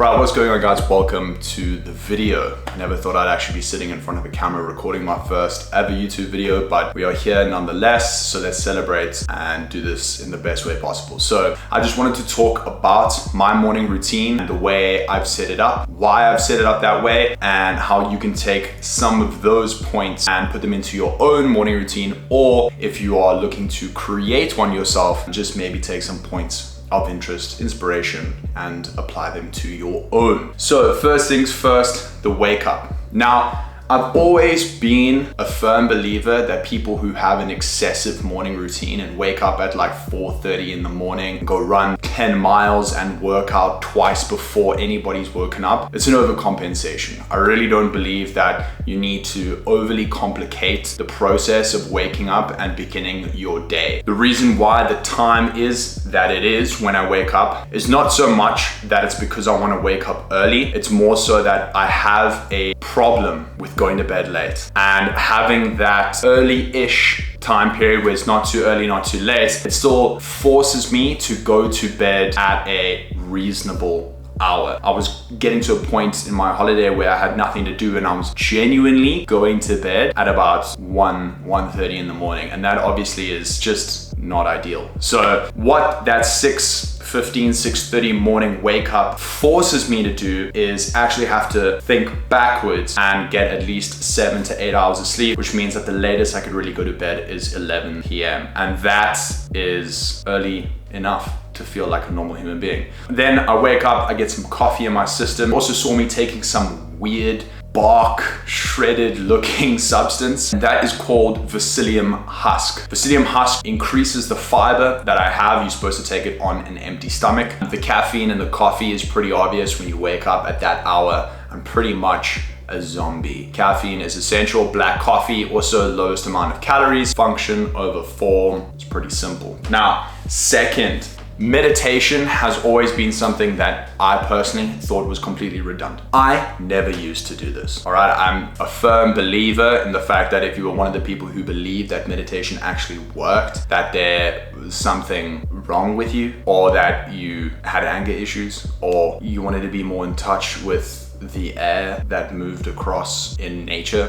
Right, what's going on guys? Welcome to the video. I never thought I'd actually be sitting in front of a camera recording my first ever YouTube video, but we are here nonetheless, so let's celebrate and do this in the best way possible. So I just wanted to talk about my morning routine, the way I've set it up, why I've set it up that way, and how you can take some of those points and put them into your own morning routine, or if you are looking to create one yourself, just maybe take some points of interest, inspiration, and apply them to your own. So first things first, the wake up. Now, I've always been a firm believer that people who have an excessive morning routine and wake up at like 4:30 in the morning, go run 10 miles and work out twice before anybody's woken up, it's an overcompensation. I really don't believe that you need to overly complicate the process of waking up and beginning your day. The reason why the time is that it is when I wake up is not so much that it's because I want to wake up early, it's more so that I have a problem with going to bed late, and having that early-ish time period where it's not too early, not too late, it still forces me to go to bed at a reasonable hour. I was getting to a point in my holiday where I had nothing to do and I was genuinely going to bed at about 1:30 in the morning, and that obviously is just not ideal. So what that 6:15, 6:30 morning wake up forces me to do is actually have to think backwards and get at least 7 to 8 hours of sleep, which means that the latest I could really go to bed is 11 p.m. And that is early enough to feel like a normal human being. Then I wake up, I get some coffee in my system. Also saw me taking some weird bark shredded looking substance that is called Psyllium husk. Psyllium husk increases the fiber that I have. You're supposed to take it on an empty stomach. The caffeine in the coffee is pretty obvious. When you wake up at that hour, I'm pretty much a zombie. Caffeine is essential. Black coffee, also lowest amount of calories, function over form. It's pretty simple. Now, second, meditation has always been something that I personally thought was completely redundant. I never used to do this, all right? I'm a firm believer in the fact that if you were one of the people who believed that meditation actually worked, that there was something wrong with you, or that you had anger issues, or you wanted to be more in touch with the air that moved across in nature.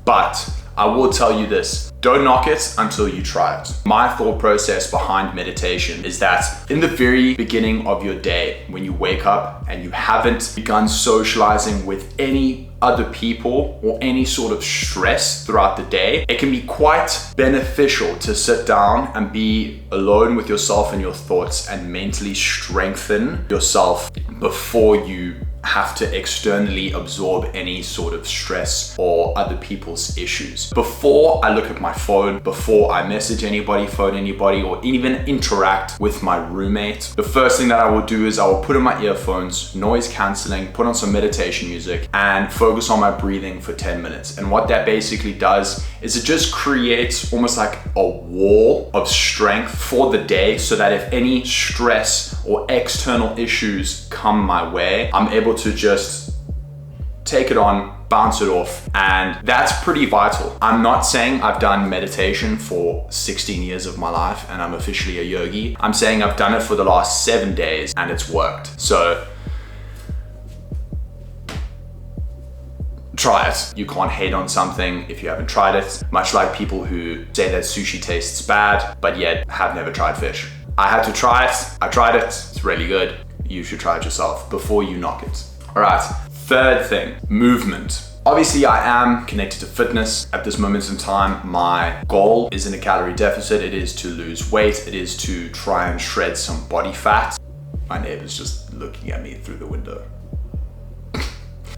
But I will tell you this, don't knock it until you try it. My thought process behind meditation is that in the very beginning of your day, when you wake up and you haven't begun socializing with any other people or any sort of stress throughout the day, it can be quite beneficial to sit down and be alone with yourself and your thoughts and mentally strengthen yourself before you have to externally absorb any sort of stress or other people's issues. Before I look at my phone, before I message anybody, phone anybody, or even interact with my roommate, the first thing that I will do is I will put in my earphones, noise canceling, put on some meditation music, and focus on my breathing for 10 minutes. And what that basically does is it just creates almost like a wall of strength for the day, so that if any stress or external issues come my way, I'm able to just take it on, bounce it off, and that's pretty vital. I'm not saying I've done meditation for 16 years of my life and I'm officially a yogi. I'm saying I've done it for the last 7 days and it's worked. So try it. You can't hate on something if you haven't tried it, much like people who say that sushi tastes bad but yet have never tried fish. I had to try it, I tried it, it's really good. You should try it yourself before you knock it. All right, third thing, movement. Obviously I am connected to fitness. At this moment in time, my goal is in a calorie deficit. It is to lose weight. It is to try and shred some body fat. My neighbor's just looking at me through the window.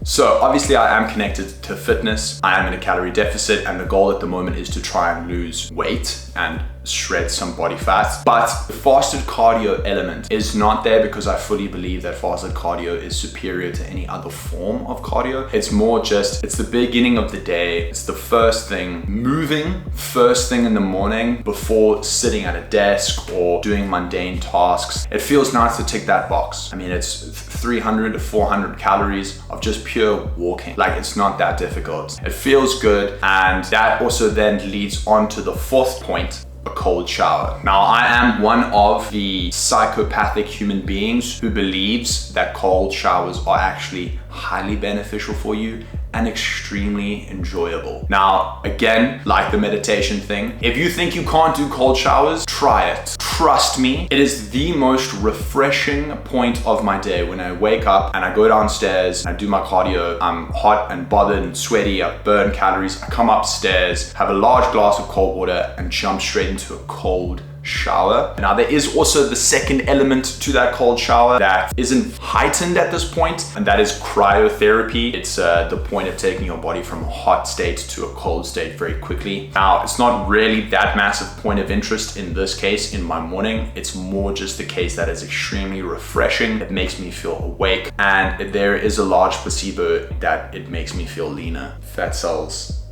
So obviously I am connected to fitness. I am in a calorie deficit, and the goal at the moment is to try and lose weight and shred some body fat. But the fasted cardio element is not there because I fully believe that fasted cardio is superior to any other form of cardio. It's more just, it's the beginning of the day. It's the first thing, moving first thing in the morning before sitting at a desk or doing mundane tasks. It feels nice to tick that box. I mean, it's 300 to 400 calories of just pure walking. Like, it's not that difficult. It feels good. And that also then leads on to the fourth point, a cold shower. Now, I am one of the psychopathic human beings who believes that cold showers are actually highly beneficial for you and extremely enjoyable. Now, again, like the meditation thing, if you think you can't do cold showers, try it. Trust me, it is the most refreshing point of my day when I wake up and I go downstairs, I do my cardio, I'm hot and bothered and sweaty, I burn calories, I come upstairs, have a large glass of cold water and jump straight into a cold shower. Now, there is also the second element to that cold shower that isn't heightened at this point, and that is cryotherapy. It's the point of taking your body from a hot state to a cold state very quickly. Now, it's not really that massive point of interest in this case in my morning. It's more just the case that it's extremely refreshing. It makes me feel awake, and there is a large placebo that it makes me feel leaner. Fat cells.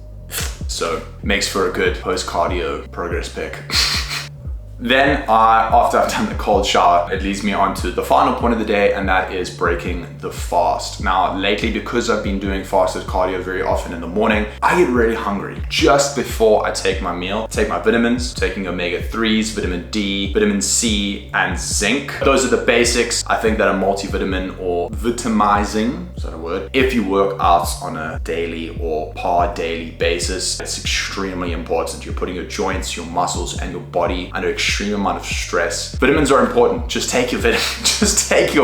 So, makes for a good post-cardio progress pic. Then after I've done the cold shower, it leads me on to the final point of the day, and that is breaking the fast. Now, lately, because I've been doing fasted cardio very often in the morning, I get really hungry just before I take my meal. Take my vitamins, taking omega-3s, vitamin D, vitamin C, and zinc. Those are the basics. I think that a multivitamin or vitamizing, is that a word? If you work out on a daily or par-daily basis, it's extremely important. You're putting your joints, your muscles, and your body under extreme amount of stress. Vitamins are important. Just take your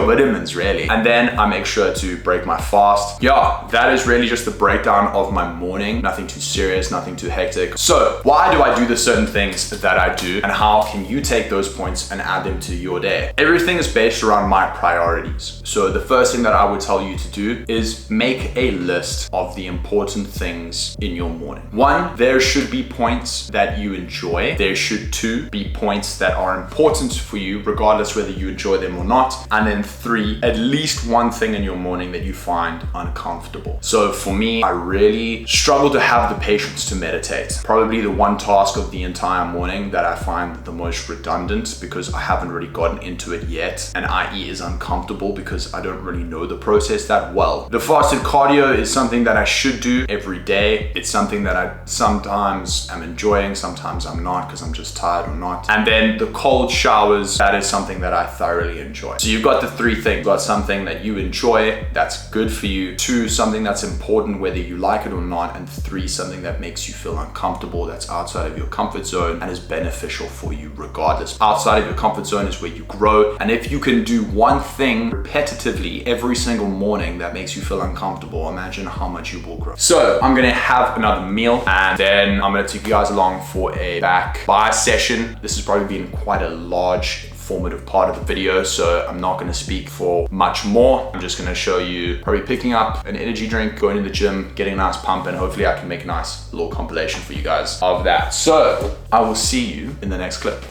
vitamins, really. And then I make sure to break my fast. Yeah, that is really just the breakdown of my morning. Nothing too serious, nothing too hectic. So why do I do the certain things that I do, and how can you take those points and add them to your day? Everything is based around my priorities. So the first thing that I would tell you to do is make a list of the important things in your morning. 1, there should be points that you enjoy. There should 2 be points that are important for you, regardless whether you enjoy them or not. And then 3, at least one thing in your morning that you find uncomfortable. So for me, I really struggle to have the patience to meditate. Probably the one task of the entire morning that I find the most redundant because I haven't really gotten into it yet, and i.e. is uncomfortable because I don't really know the process that well. The fasted cardio is something that I should do every day. It's something that I sometimes am enjoying, sometimes I'm not because I'm just tired or not. And then the cold showers, that is something that I thoroughly enjoy. So you've got the 3 things. You've got something that you enjoy, that's good for you. 2, something that's important whether you like it or not. And 3, something that makes you feel uncomfortable, that's outside of your comfort zone and is beneficial for you regardless. Outside of your comfort zone is where you grow. And if you can do one thing repetitively every single morning that makes you feel uncomfortable, imagine how much you will grow. So I'm gonna have another meal, and then I'm gonna take you guys along for a back bar session. This has probably been quite a large formative part of the video, so I'm not going to speak for much more. I'm just going to show you probably picking up an energy drink, going to the gym, getting a nice pump, and hopefully I can make a nice little compilation for you guys of that. So I will see you in the next clip.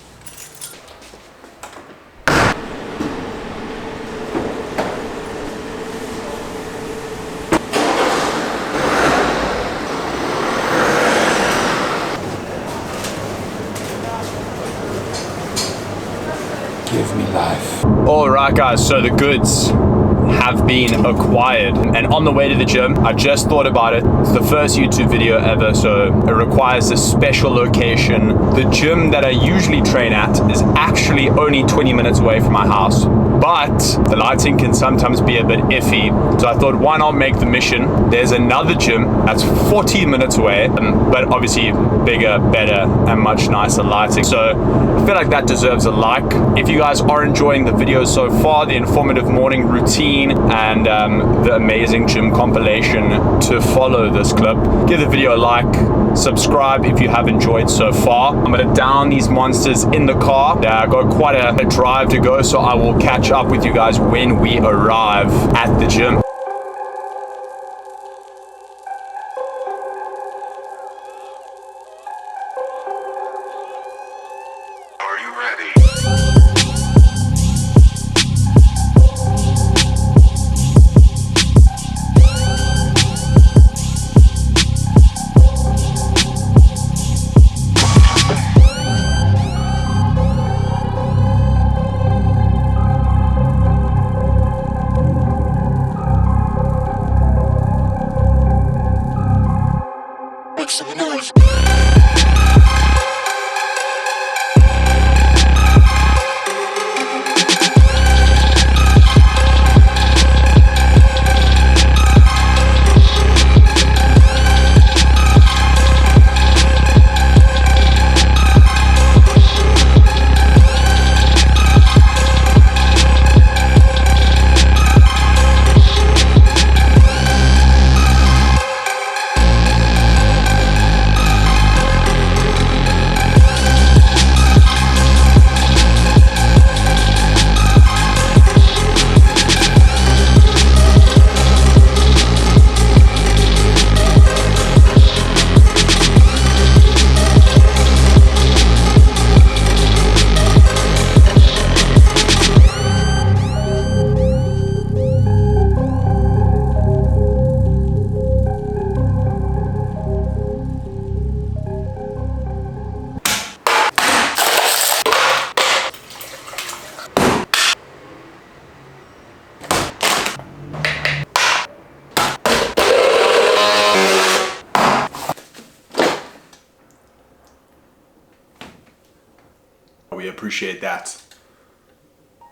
Give me life. All right, guys, so the goods have been acquired, and on the way to the gym, I just thought about it. It's the first YouTube video ever, so it requires a special location. The gym that I usually train at is actually only 20 minutes away from my house, but the lighting can sometimes be a bit iffy, so I thought, why not make the mission? There's another gym that's 40 minutes away, but obviously bigger, better, and much nicer lighting, so I feel like that deserves a like. If you guys are enjoying the video so far, the informative morning routine and the amazing gym compilation to follow this clip, give the video a like, subscribe if you have enjoyed so far. I'm gonna down these monsters in the car. I got quite a drive to go, so I will catch up with you guys when we arrive at the gym. Make some noise. We appreciate that.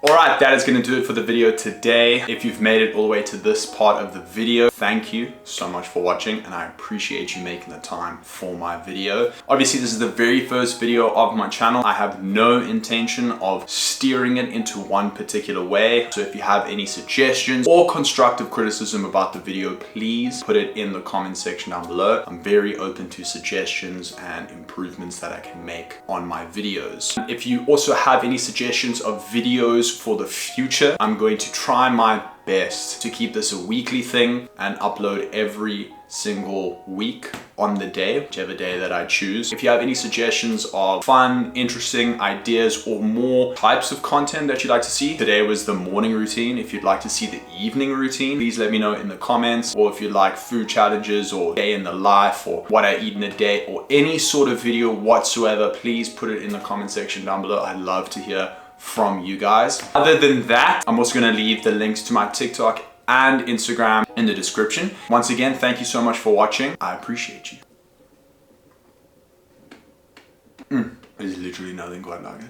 Alright, that is going to do it for the video today. If you've made it all the way to this part of the video, thank you so much for watching, and I appreciate you making the time for my video. Obviously, this is the very first video of my channel. I have no intention of steering it into one particular way. So if you have any suggestions or constructive criticism about the video, please put it in the comment section down below. I'm very open to suggestions and improvements that I can make on my videos. If you also have any suggestions of videos for the future, I'm going to try my best to keep this a weekly thing and upload every single week on the day, whichever day that I choose. If you have any suggestions of fun, interesting ideas or more types of content that you'd like to see, today was the morning routine. If you'd like to see the evening routine, please let me know in the comments. Or if you'd like food challenges or day in the life or what I eat in a day or any sort of video whatsoever, please put it in the comment section down below. I'd love to hear from you guys. Other than that, I'm also going to leave the links to my TikTok and Instagram in the description. Once again, thank you so much for watching. I appreciate you. There's literally nothing quite like it.